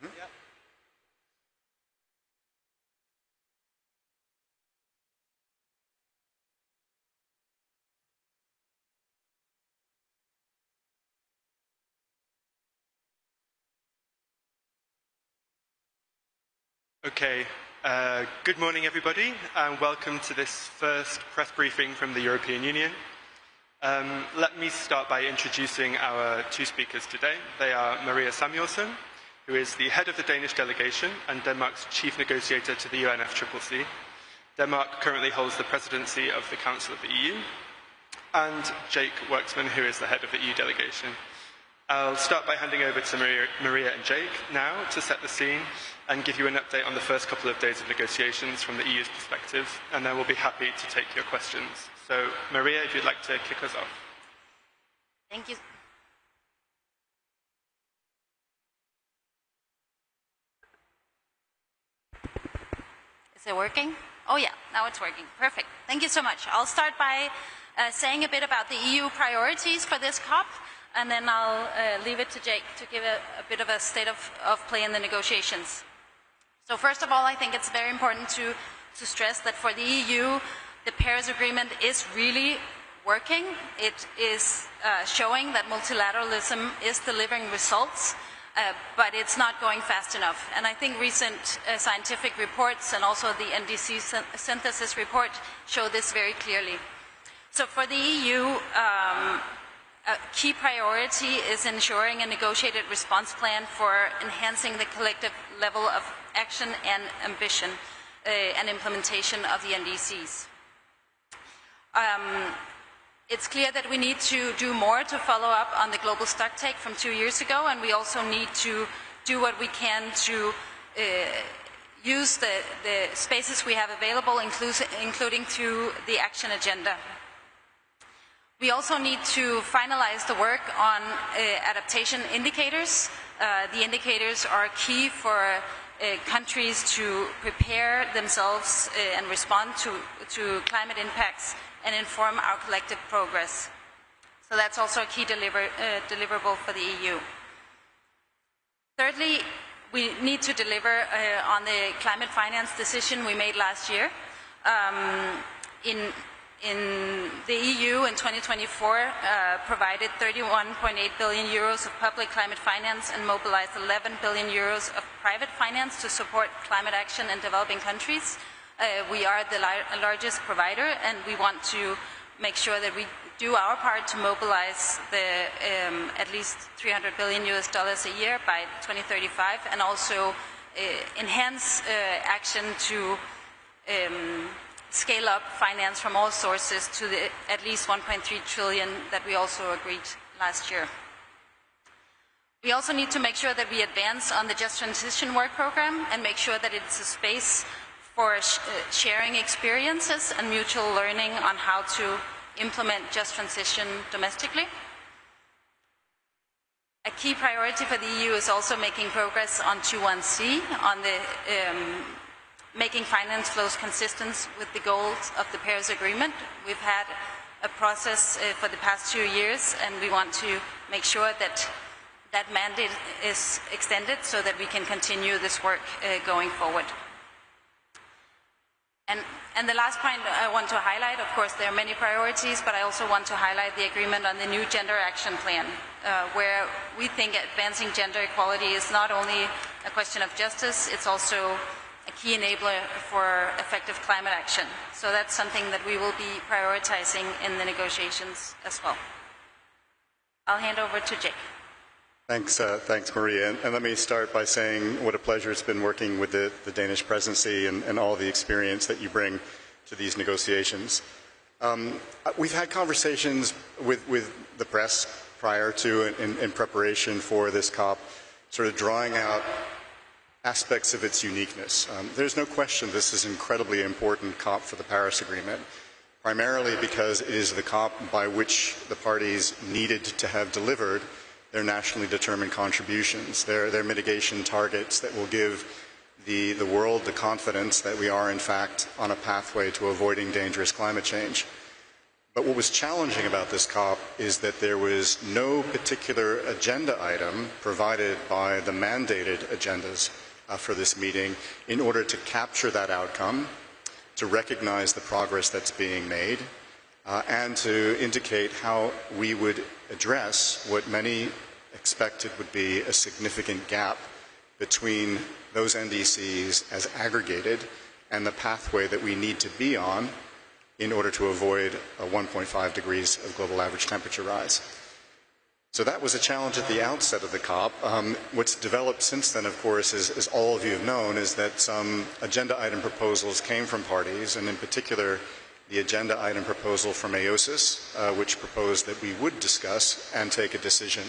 Mm-hmm. Yeah. Okay, good morning everybody, and welcome to this first press briefing from the European Union. Let me start by introducing our two speakers today. They are Maria Samuelsson, who is the head of the Danish delegation and Denmark's chief negotiator to the UNFCCC. Denmark currently holds the presidency of the Council of the EU, and Jake Worksman, who is the head of the EU delegation. I'll start by handing over to Maria and Jake now to set the scene and give you an update on the first couple of days of negotiations from the EU's perspective, and then we'll be happy to take your questions. So, Maria, if you'd like to kick us off. Thank you. Is it working? Oh yeah, now it's working. Perfect. Thank you so much. I'll start by saying a bit about the EU priorities for this COP, and then I'll leave it to Jake to give a bit of a state of play in the negotiations. So first of all, I think it's very important to stress that for the EU, the Paris Agreement is really working. It is showing that multilateralism is delivering results, but it's not going fast enough. And I think recent scientific reports and also the NDC synthesis report show this very clearly. So for the EU, a key priority is ensuring a negotiated response plan for enhancing the collective level of action and ambition and implementation of the NDCs. It's clear that we need to do more to follow up on the global stocktake from 2 years ago, and we also need to do what we can to use the spaces we have available, including through the action agenda. We also need to finalize the work on adaptation indicators. The indicators are key for countries to prepare themselves and respond to climate impacts and inform our collective progress. So that's also a key deliverable for the EU. Thirdly, we need to deliver on the climate finance decision we made last year. In the EU in 2024 provided 31.8 billion euros of public climate finance and mobilized 11 billion euros of private finance to support climate action in developing countries. We are the largest provider, and we want to make sure that we do our part to mobilize the at least $300 billion a year by 2035, and also enhance action to scale up finance from all sources to the at least 1.3 trillion that we also agreed last year. We also need to make sure that we advance on the Just Transition Work Program and make sure that it's a space for sharing experiences and mutual learning on how to implement just transition domestically. A key priority for the EU is also making progress on 21C, on the making finance flows consistent with the goals of the Paris Agreement. We've had a process for the past 2 years, and we want to make sure that that mandate is extended so that we can continue this work going forward. And the last point I want to highlight, of course, there are many priorities, but I also want to highlight the agreement on the new Gender Action Plan, where we think advancing gender equality is not only a question of justice, it's also a key enabler for effective climate action. So that's something that we will be prioritizing in the negotiations as well. I'll hand over to Jake. Thanks, Maria. And let me start by saying what a pleasure it's been working with the Danish presidency and all the experience that you bring to these negotiations. We've had conversations with the press prior to and in preparation for this COP, sort of drawing out aspects of its uniqueness. There's no question this is an incredibly important COP for the Paris Agreement, primarily because it is the COP by which the parties needed to have delivered their nationally determined contributions, their mitigation targets that will give the world the confidence that we are in fact on a pathway to avoiding dangerous climate change. But what was challenging about this COP is that there was no particular agenda item provided by the mandated agendas for this meeting in order to capture that outcome, to recognize the progress that's being made, and to indicate how we would address what many expected would be a significant gap between those NDCs as aggregated and the pathway that we need to be on in order to avoid a 1.5 degrees of global average temperature rise. So that was a challenge at the outset of the COP. What's developed since then, of course, as all of you have known, is that some agenda item proposals came from parties, and in particular, the agenda item proposal from AOSIS, which proposed that we would discuss and take a decision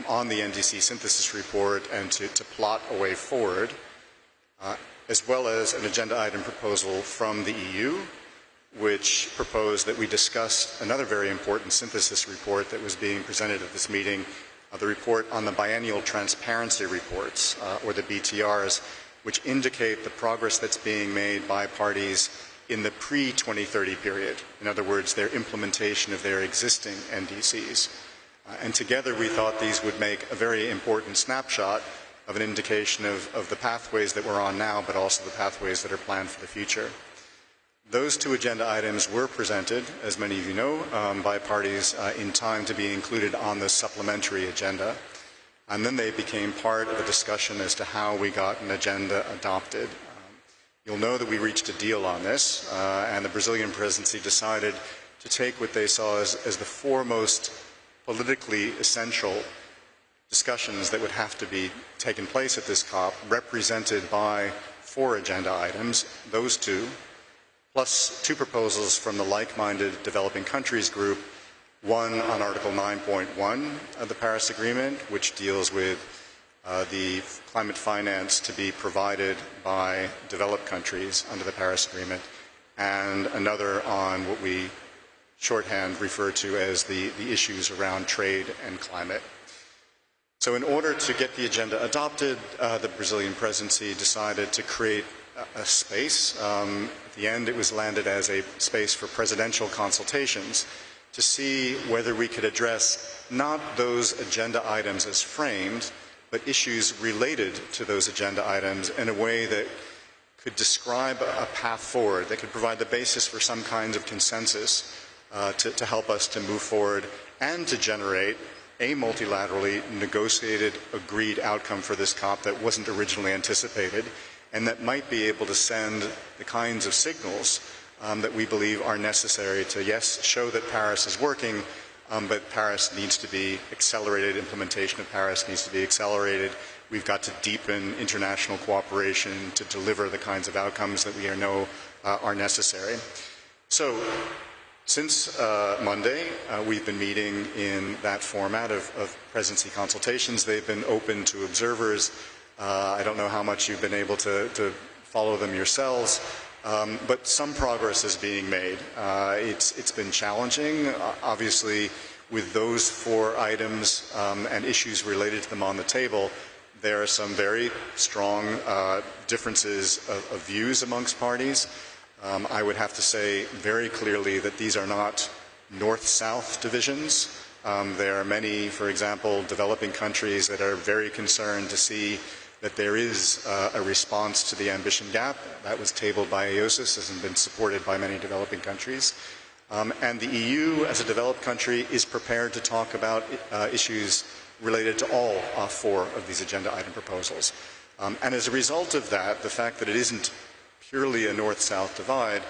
on the NDC synthesis report and to plot a way forward, as well as an agenda item proposal from the EU, which proposed that we discuss another very important synthesis report that was being presented at this meeting, the report on the biennial transparency reports, or the BTRs, which indicate the progress that's being made by parties in the pre-2030 period. In other words, their implementation of their existing NDCs. And together we thought these would make a very important snapshot of an indication of the pathways that we're on now, but also the pathways that are planned for the future. Those two agenda items were presented, as many of you know, by parties in time to be included on the supplementary agenda. And then they became part of a discussion as to how we got an agenda adopted. You'll know that we reached a deal on this, and the Brazilian presidency decided to take what they saw as the foremost politically essential discussions that would have to be taken place at this COP, represented by 4 agenda items, those two, plus 2 proposals from the like-minded developing countries group, one on Article 9.1 of the Paris Agreement, which deals with the climate finance to be provided by developed countries under the Paris Agreement, and another on what we shorthand refer to as the issues around trade and climate. So in order to get the agenda adopted, the Brazilian presidency decided to create a space. At the end, it was landed as a space for presidential consultations to see whether we could address not those agenda items as framed, but issues related to those agenda items in a way that could describe a path forward, that could provide the basis for some kind of consensus to help us to move forward and to generate a multilaterally negotiated, agreed outcome for this COP that wasn't originally anticipated, and that might be able to send the kinds of signals that we believe are necessary to, yes, show that Paris is working, but Paris needs to be accelerated, implementation of Paris needs to be accelerated. We've got to deepen international cooperation to deliver the kinds of outcomes that we know are necessary. So, since Monday, we've been meeting in that format of presidency consultations. They've been open to observers. I don't know how much you've been able to follow them yourselves, but some progress is being made. It's been challenging, obviously, with those 4 items and issues related to them on the table. There are some very strong differences of views amongst parties. I would have to say very clearly that these are not north-south divisions. There are many, for example, developing countries that are very concerned to see that there is a response to the ambition gap. That was tabled by AOSIS, hasn't been supported by many developing countries. And the EU, as a developed country, is prepared to talk about issues related to all 4 of these agenda item proposals. And as a result of that, the fact that it isn't purely a north-south divide,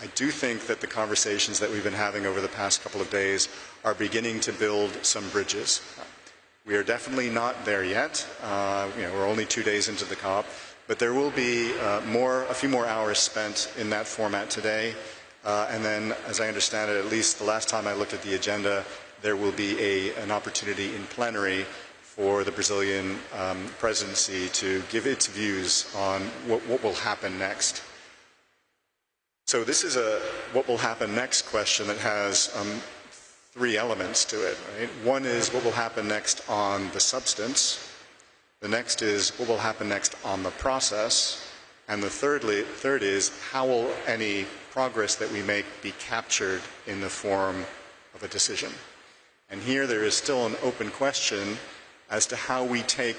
I do think that the conversations that we've been having over the past couple of days are beginning to build some bridges. We are definitely not there yet. We're only 2 days into the COP, but there will be a few more hours spent in that format today. And then, as I understand it, at least the last time I looked at the agenda, there will be an opportunity in plenary for the Brazilian presidency to give its views on what will happen next. So this is a what will happen next question that has 3 elements to it. Right? One is what will happen next on the substance. The next is what will happen next on the process. And the third is, how will any progress that we make be captured in the form of a decision? And here there is still an open question as to how we take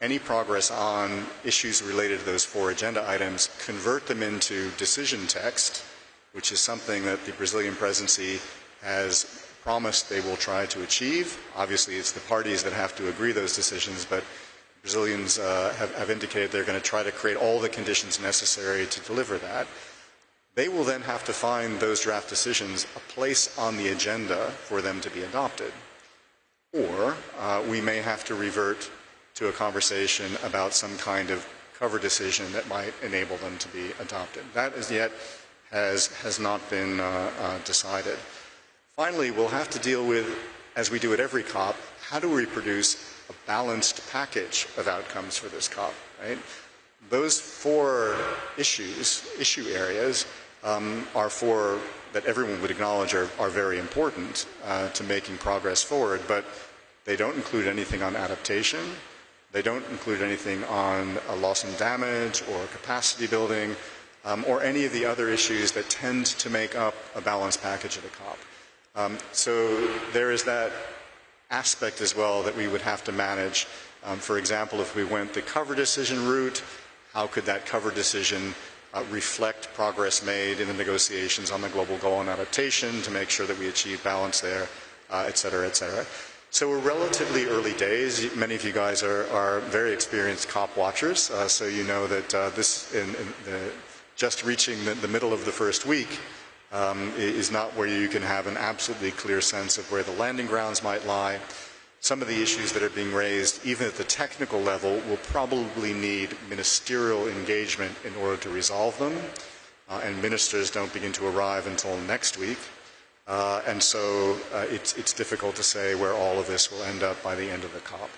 any progress on issues related to those 4 agenda items, convert them into decision text, which is something that the Brazilian presidency has promised they will try to achieve. Obviously, it's the parties that have to agree those decisions, but Brazilians have indicated they're going to try to create all the conditions necessary to deliver that. They will then have to find those draft decisions a place on the agenda for them to be adopted. Or we may have to revert to a conversation about some kind of cover decision that might enable them to be adopted. That as yet has not been decided. Finally, we'll have to deal with, as we do at every COP, how do we produce a balanced package of outcomes for this COP, right? Those 4 issue areas are 4 that everyone would acknowledge are very important to making progress forward, but they don't include anything on adaptation. They don't include anything on loss and damage or capacity building or any of the other issues that tend to make up a balanced package of the COP. So there is that aspect as well that we would have to manage. For example, if we went the cover decision route, how could that cover decision reflect progress made in the negotiations on the global goal on adaptation to make sure that we achieve balance there, et cetera, et cetera. So we're relatively early days. Many of you guys are very experienced COP watchers, so you know that just reaching the middle of the first week is not where you can have an absolutely clear sense of where the landing grounds might lie. Some of the issues that are being raised, even at the technical level, will probably need ministerial engagement in order to resolve them, and ministers don't begin to arrive until next week. And so it's difficult to say where all of this will end up by the end of the COP.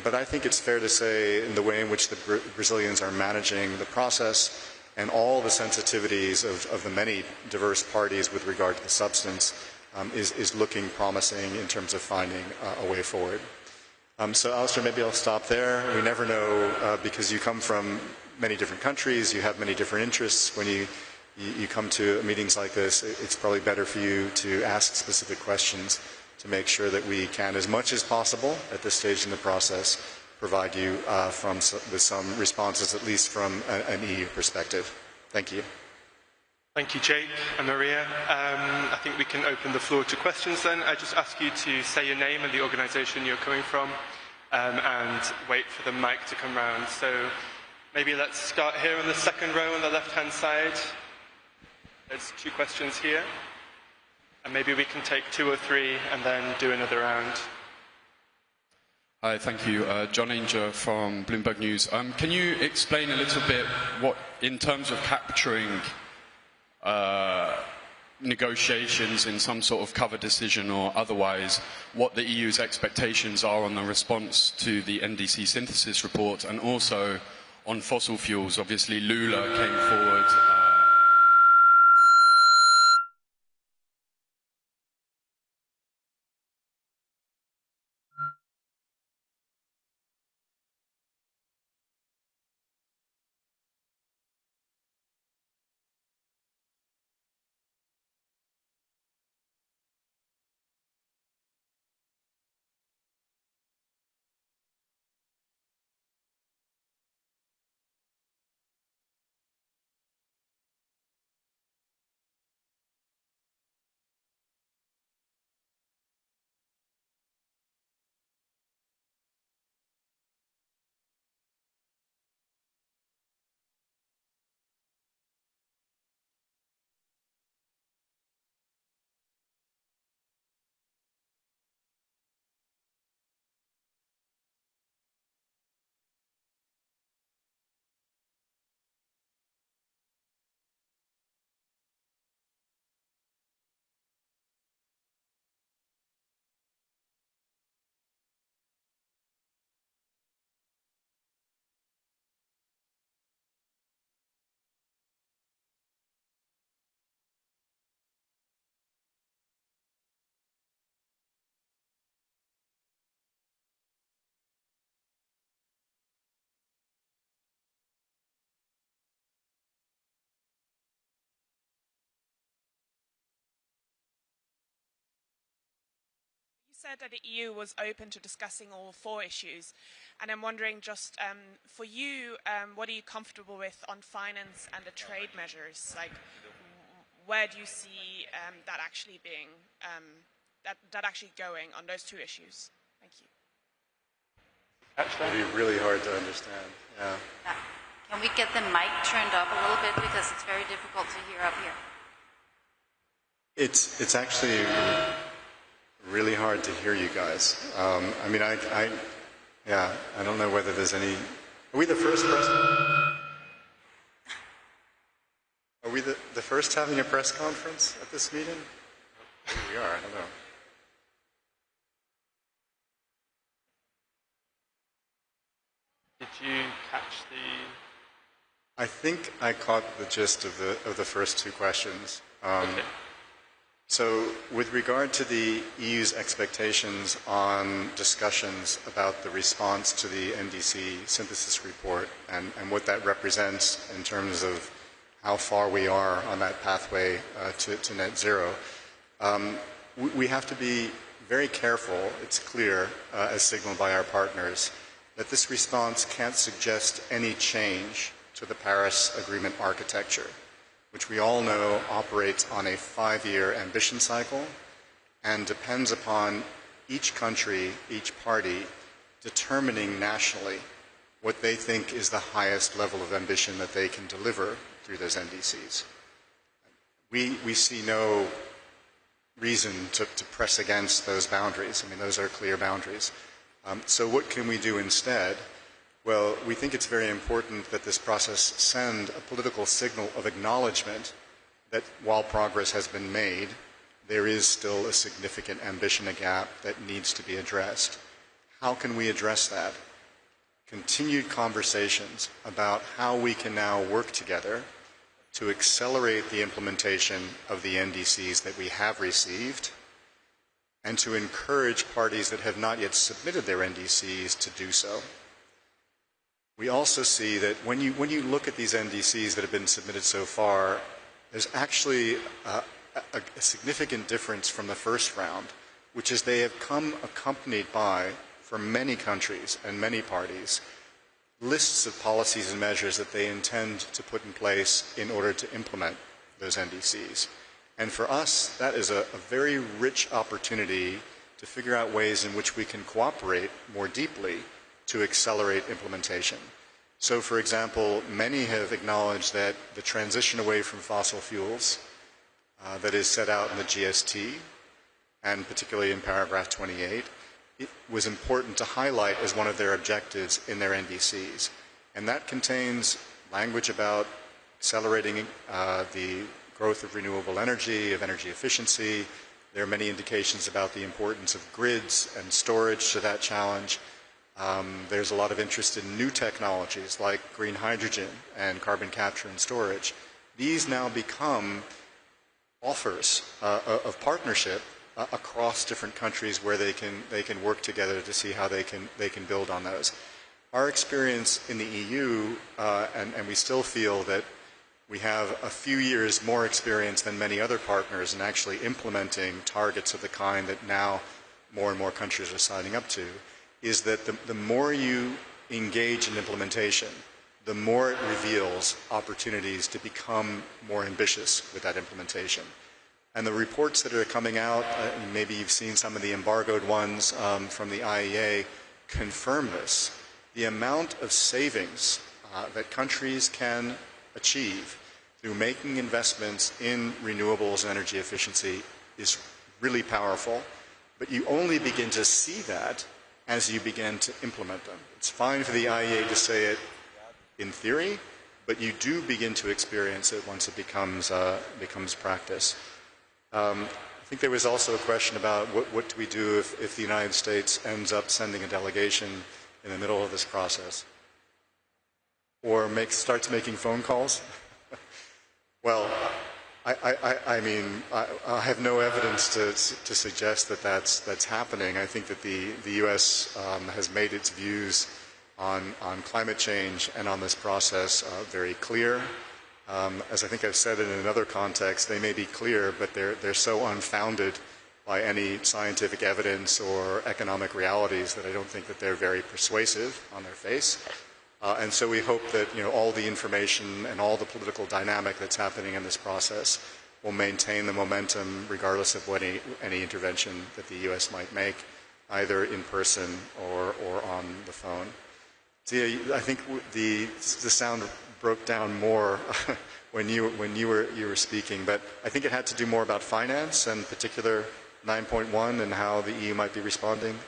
But I think it's fair to say in the way in which the Brazilians are managing the process and all the sensitivities of the many diverse parties with regard to the substance is looking promising in terms of finding a way forward. So Alistair, maybe I'll stop there. We never know, because you come from many different countries, you have many different interests. When you come to meetings like this, it's probably better for you to ask specific questions to make sure that we can, as much as possible at this stage in the process, provide you with some responses, at least from an EU perspective. Thank you. Thank you, Jake and Maria. I think we can open the floor to questions then. I just ask you to say your name and the organisation you're coming from, and wait for the mic to come round. So maybe let's start here on the second row on the left-hand side. There's 2 questions here, and maybe we can take 2 or 3 and then do another round. Hi, thank you. John Ainger from Bloomberg News. Can you explain a little bit what, in terms of capturing negotiations in some sort of cover decision or otherwise, what the EU's expectations are on the response to the NDC synthesis report, and also on fossil fuels? Obviously, Lula came forward. said that the EU was open to discussing all 4 issues, and I'm wondering just for you, what are you comfortable with on finance and the trade measures? Like, where do you see that actually being, that actually going on those 2 issues? Thank you. It'd be really hard to understand. Yeah. Can we get the mic turned up a little bit because it's very difficult to hear up here? It's actually really hard to hear you guys. I mean, I don't know whether there's any. Are we the first press? Are we the first having a press conference at this meeting? Maybe we are. I don't know. Did you catch the? I think I caught the gist of the first 2 questions. Okay. So with regard to the EU's expectations on discussions about the response to the NDC synthesis report and what that represents in terms of how far we are on that pathway to net zero, we have to be very careful, it's clear, as signaled by our partners, that this response can't suggest any change to the Paris Agreement architecture, which we all know operates on a 5-year ambition cycle and depends upon each country, each party, determining nationally what they think is the highest level of ambition that they can deliver through those NDCs. We see no reason to press against those boundaries. I mean, those are clear boundaries. So what can we do instead? Well, we think it's very important that this process send a political signal of acknowledgement that while progress has been made, there is still a significant ambition gap that needs to be addressed. How can we address that? Continued conversations about how we can now work together to accelerate the implementation of the NDCs that we have received and to encourage parties that have not yet submitted their NDCs to do so. We also see that when you look at these NDCs that have been submitted so far, there's actually a significant difference from the first round, which is they have come accompanied by, for many countries and many parties, lists of policies and measures that they intend to put in place in order to implement those NDCs. And for us, that is a very rich opportunity to figure out ways in which we can cooperate more deeply to accelerate implementation. So, for example, many have acknowledged that the transition away from fossil fuels that is set out in the GST, and particularly in paragraph 28, it was important to highlight as one of their objectives in their NDCs. And that contains language about accelerating the growth of renewable energy, of energy efficiency. There are many indications about the importance of grids and storage to that challenge. There's a lot of interest in new technologies like green hydrogen and carbon capture and storage. These now become offers of partnership across different countries where they can work together to see how they can build on those. Our experience in the EU, and we still feel that we have a few years more experience than many other partners in actually implementing targets of the kind that now more and more countries are signing up to, is that the more you engage in implementation, the more it reveals opportunities to become more ambitious with that implementation. And the reports that are coming out, maybe you've seen some of the embargoed ones from the IEA, confirm this. The amount of savings that countries can achieve through making investments in renewables and energy efficiency is really powerful. But you only begin to see that as you begin to implement them. It's fine for the IEA to say it in theory, but you do begin to experience it once it becomes practice. I think there was also a question about what do we do if the United States ends up sending a delegation in the middle of this process, or starts making phone calls. Well, I mean, I have no evidence to suggest that that's happening. I think that the U.S. has made its views on climate change and on this process very clear. As I think I've said in another context, they may be clear, but they're so unfounded by any scientific evidence or economic realities, that I don't think that they're very persuasive on their face. And so we hope that all the information and all the political dynamic that's happening in this process will maintain the momentum regardless of any intervention that the U.S. might make, either in person or on the phone. See, I think the sound broke down more when you were speaking, but I think it had to do more about finance and particular 9.1 and how the EU might be responding.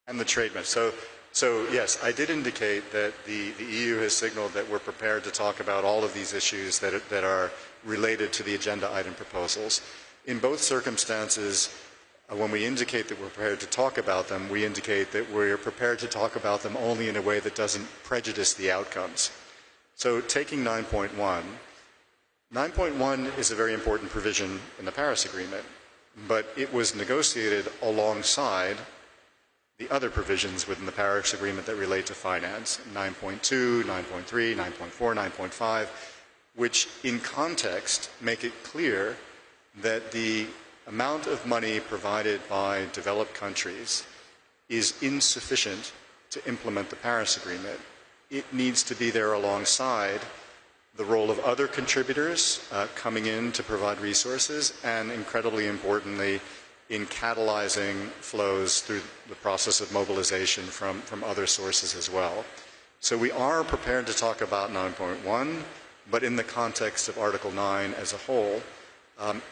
And the trade measure. So yes, I did indicate that the EU has signaled that we're prepared to talk about all of these issues that are related to the agenda item proposals. In both circumstances, when we indicate that we're prepared to talk about them, we indicate that we're prepared to talk about them only in a way that doesn't prejudice the outcomes. So taking 9.1, 9.1 is a very important provision in the Paris Agreement, but it was negotiated alongside the other provisions within the Paris Agreement that relate to finance, 9.2, 9.3, 9.4, 9.5, which in context make it clear that the amount of money provided by developed countries is insufficient to implement the Paris Agreement. It needs to be there alongside the role of other contributors coming in to provide resources, and incredibly importantly, in catalyzing flows through the process of mobilization from other sources as well. So we are prepared to talk about 9.1, but in the context of Article 9 as a whole.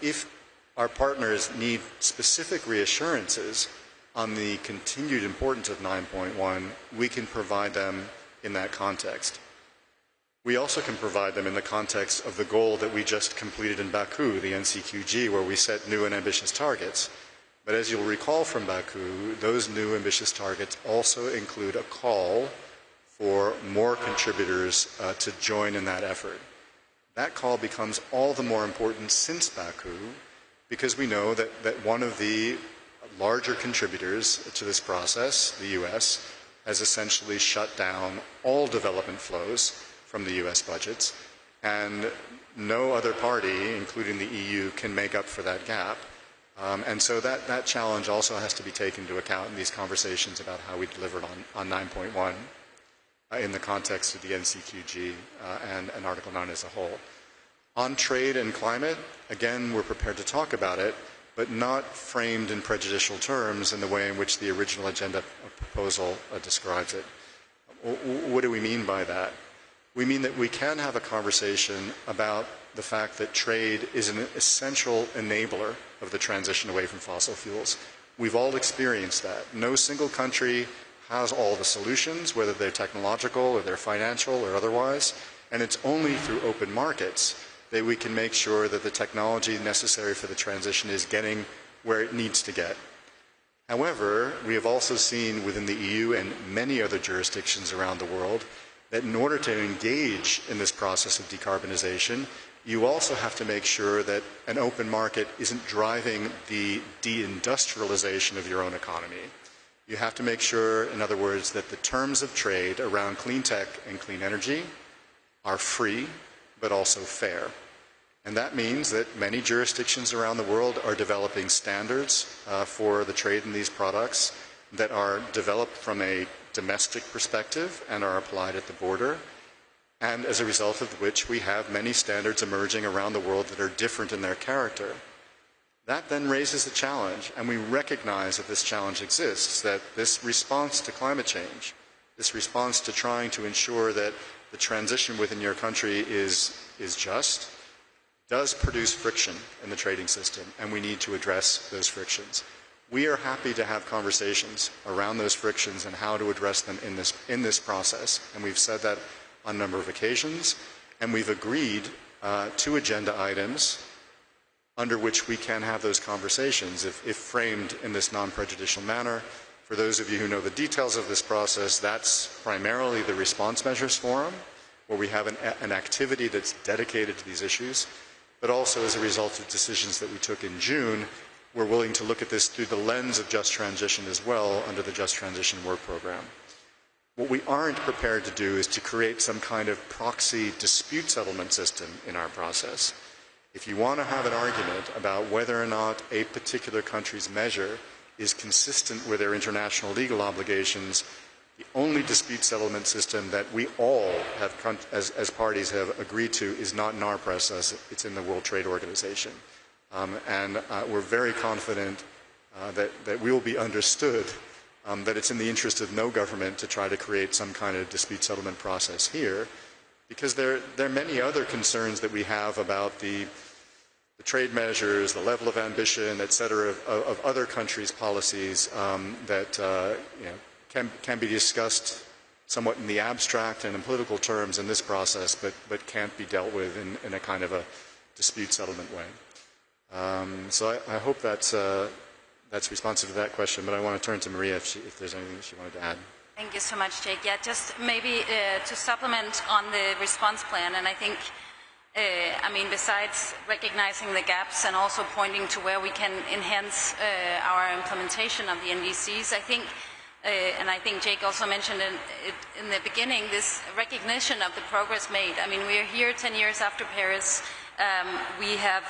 If our partners need specific reassurances on the continued importance of 9.1, we can provide them in that context. We also can provide them in the context of the goal that we just completed in Baku, the NCQG, where we set new and ambitious targets. But as you'll recall from Baku, those new ambitious targets also include a call for more contributors to join in that effort. That call becomes all the more important since Baku, because we know that one of the larger contributors to this process, the US, has essentially shut down all development flows from the US budgets, and no other party, including the EU, can make up for that gap. And so that challenge also has to be taken into account in these conversations about how we delivered on 9.1 in the context of the NCQG and Article 9 as a whole. On trade and climate, again, we're prepared to talk about it, but not framed in prejudicial terms in the way in which the original agenda proposal describes it. What do we mean by that? We mean that we can have a conversation about the fact that trade is an essential enabler of the transition away from fossil fuels. We've all experienced that. No single country has all the solutions, whether they're technological or they're financial or otherwise, and it's only through open markets that we can make sure that the technology necessary for the transition is getting where it needs to get. However, we have also seen within the EU and many other jurisdictions around the world that in order to engage in this process of decarbonization, you also have to make sure that an open market isn't driving the deindustrialization of your own economy. You have to make sure, in other words, that the terms of trade around clean tech and clean energy are free, but also fair. And that means that many jurisdictions around the world are developing standards for the trade in these products that are developed from a domestic perspective and are applied at the border, and as a result of which we have many standards emerging around the world that are different in their character. That then raises a challenge, and we recognize that this challenge exists, that this response to climate change, this response to trying to ensure that the transition within your country is just, does produce friction in the trading system, and we need to address those frictions. We are happy to have conversations around those frictions and how to address them in this process, and we've said that on a number of occasions, and we've agreed to agenda items under which we can have those conversations if framed in this non-prejudicial manner. For those of you who know the details of this process, that's primarily the Response Measures Forum, where we have an activity that's dedicated to these issues, but also as a result of decisions that we took in June, we're willing to look at this through the lens of just transition as well under the Just Transition Work Program. What we aren't prepared to do is to create some kind of proxy dispute settlement system in our process. If you want to have an argument about whether or not a particular country's measure is consistent with their international legal obligations, the only dispute settlement system that we all have, as parties have agreed to, is not in our process, it's in the World Trade Organization. And we're very confident that we will be understood, that it's in the interest of no government to try to create some kind of dispute settlement process here, because there are many other concerns that we have about the trade measures, the level of ambition, et cetera, of other countries' policies that can be discussed somewhat in the abstract and in political terms in this process, but can't be dealt with in a kind of a dispute settlement way. So I hope that's responsive to that question, but I want to turn to Maria if there's anything that she wanted to add. Thank you so much, Jake. Yeah, just maybe to supplement on the response plan, and I think, I mean, besides recognizing the gaps and also pointing to where we can enhance our implementation of the NDCs, I think, and I think Jake also mentioned it in the beginning, this recognition of the progress made. I mean, we are here 10 years after Paris. We have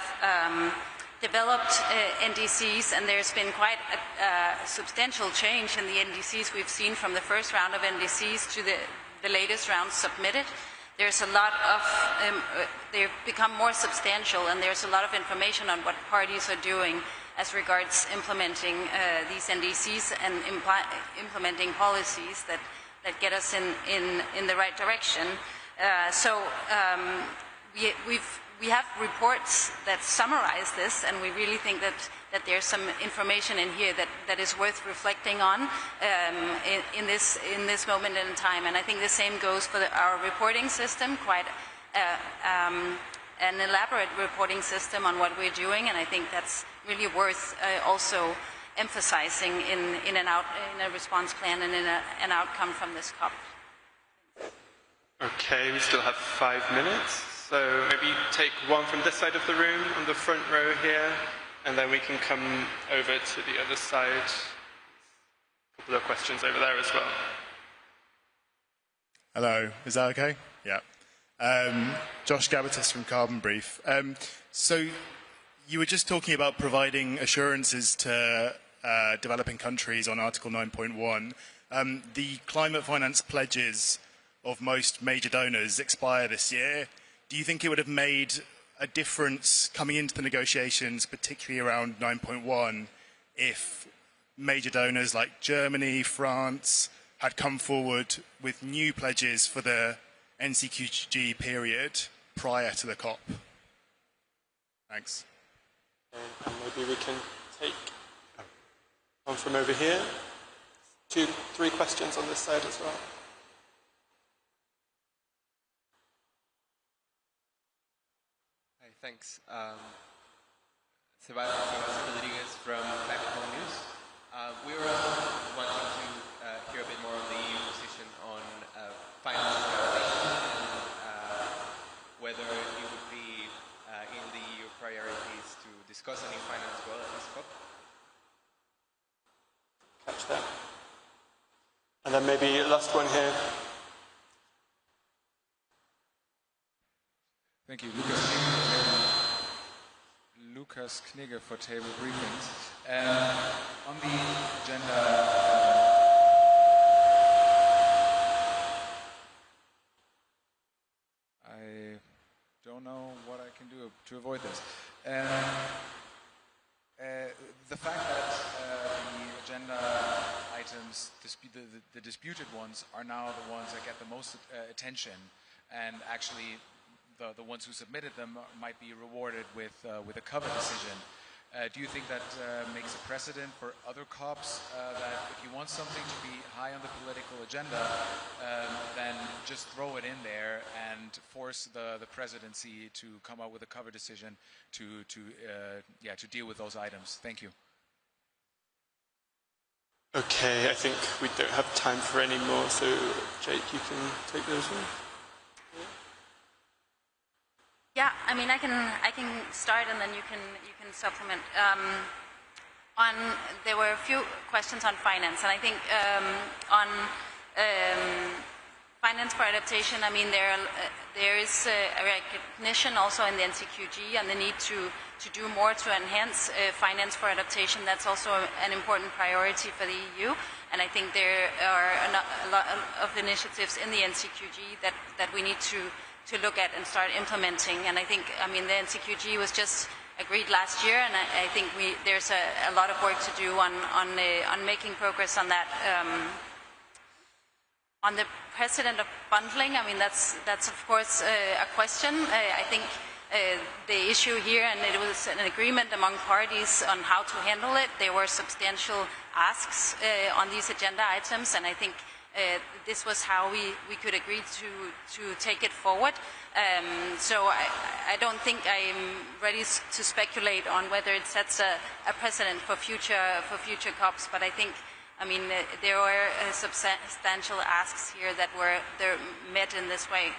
developed NDCs, and there's been quite a substantial change in the NDCs we've seen from the first round of NDCs to the latest round submitted. There's a lot of, they've become more substantial, and there's a lot of information on what parties are doing as regards implementing these NDCs and implementing policies that get us in the right direction. We have reports that summarize this, and we really think that there's some information in here that is worth reflecting on in this moment in time. And I think the same goes for our reporting system, quite an elaborate reporting system on what we're doing, and I think that's really worth also emphasizing in a response plan and in an outcome from this COP. Okay, we still have 5 minutes. So maybe take one from this side of the room, on the front row here, and then we can come over to the other side. A couple of questions over there as well. Hello, is that okay? Yeah. Josh Gabatis from Carbon Brief. So you were just talking about providing assurances to developing countries on Article 9.1. The climate finance pledges of most major donors expire this year. Do you think it would have made a difference coming into the negotiations, particularly around 9.1, if major donors like Germany, France, had come forward with new pledges for the NCQG period prior to the COP? Thanks. And maybe we can take one from over here. 2, 3 questions on this side as well. Thanks. Sebastian Rodriguez from Capital News. We were wanting to hear a bit more on the EU position on finance regulation and whether it would be in the EU priorities to discuss any finance well at this COP. Catch that. And then maybe last one here. Thank you. Lucas Knigge for Table Briefings. On the agenda, I don't know what I can do to avoid this. The fact that the agenda items, the disputed ones, are now the ones that get the most attention, and actually the ones who submitted them might be rewarded with a cover decision. Do you think that makes a precedent for other COPs, that if you want something to be high on the political agenda, then just throw it in there and force the presidency to come up with a cover decision to deal with those items? Thank you. Okay, I think we don't have time for any more, so Jake, you can take those ones. Yeah, I mean, I can start, and then you can supplement. There were a few questions on finance, and I think on Finance for adaptation, I mean, there is a recognition also in the NCQG and the need to do more to enhance finance for adaptation. That's also an important priority for the EU. And I think there are a lot of initiatives in the NCQG that we need to look at and start implementing. And I think, I mean, the NCQG was just agreed last year, and I think there's a lot of work to do on making progress on that. On the precedent of bundling, I mean, that's of course a question. I think the issue here, and it was an agreement among parties on how to handle it. There were substantial asks on these agenda items, and I think this was how we could agree to take it forward. So I don't think I'm ready to speculate on whether it sets a precedent for future COPs, but I think, I mean, there were substantial asks here that they're met in this way.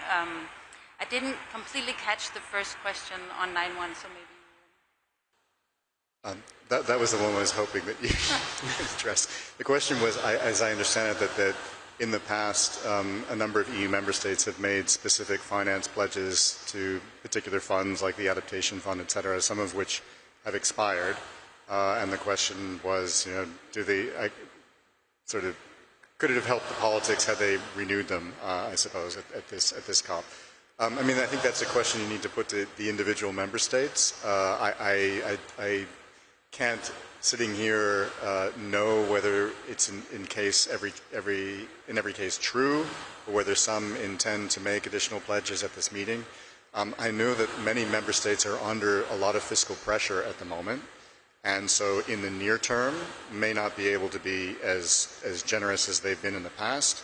I didn't completely catch the first question on 9.1, so maybe. That was the one I was hoping that you would address. The question was, as I understand it, that in the past, a number of EU member states have made specific finance pledges to particular funds, like the Adaptation Fund, et cetera, some of which have expired. And the question was, do they could it have helped the politics had they renewed them? I suppose at this COP. I mean, I think that's a question you need to put to the individual member states. I can't, sitting here, know whether it's in every case true, or whether some intend to make additional pledges at this meeting. I know that many member states are under a lot of fiscal pressure at the moment, and so in the near term may not be able to be as generous as they've been in the past.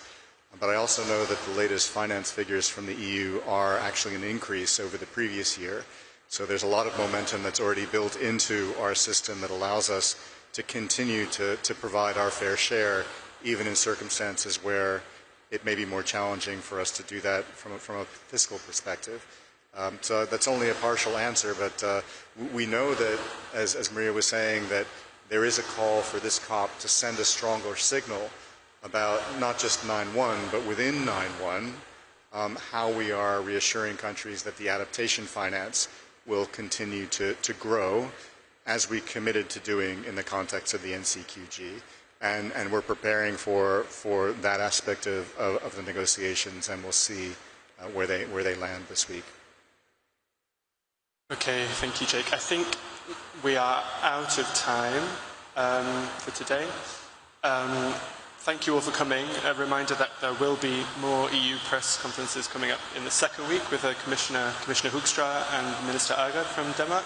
But I also know that the latest finance figures from the EU are actually an increase over the previous year. So there's a lot of momentum that's already built into our system that allows us to continue to provide our fair share, even in circumstances where it may be more challenging for us to do that from a fiscal perspective. So that's only a partial answer, but we know that, as Maria was saying, that there is a call for this COP to send a stronger signal about not just 9.1, but within 9.1, how we are reassuring countries that the adaptation finance will continue to grow, as we committed to doing in the context of the NCQG. And we're preparing for that aspect of the negotiations, and we'll see where they land this week. Okay, thank you, Jake. I think we are out of time for today. Thank you all for coming. A reminder that there will be more EU press conferences coming up in the second week with Commissioner Hoekstra and Minister Aga from Denmark.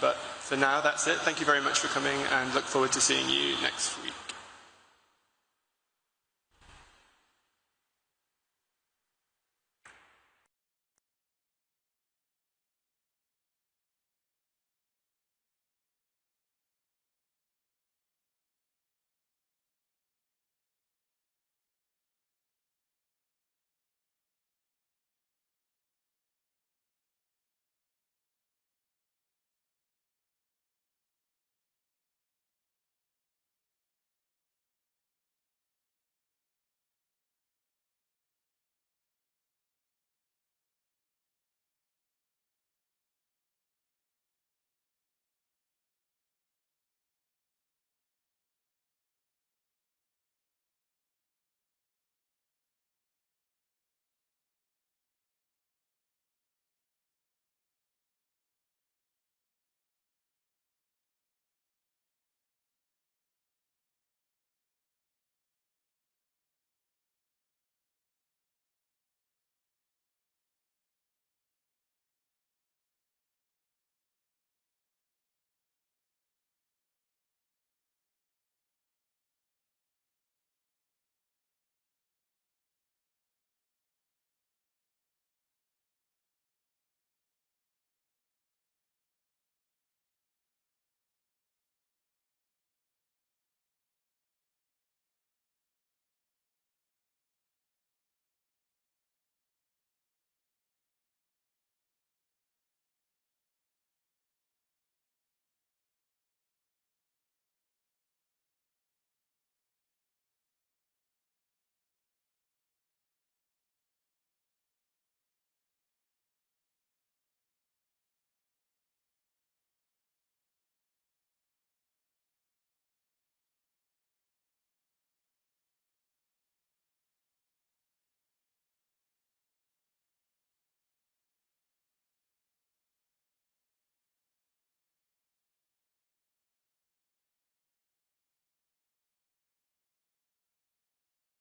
But for now, that's it. Thank you very much for coming, and look forward to seeing you next week.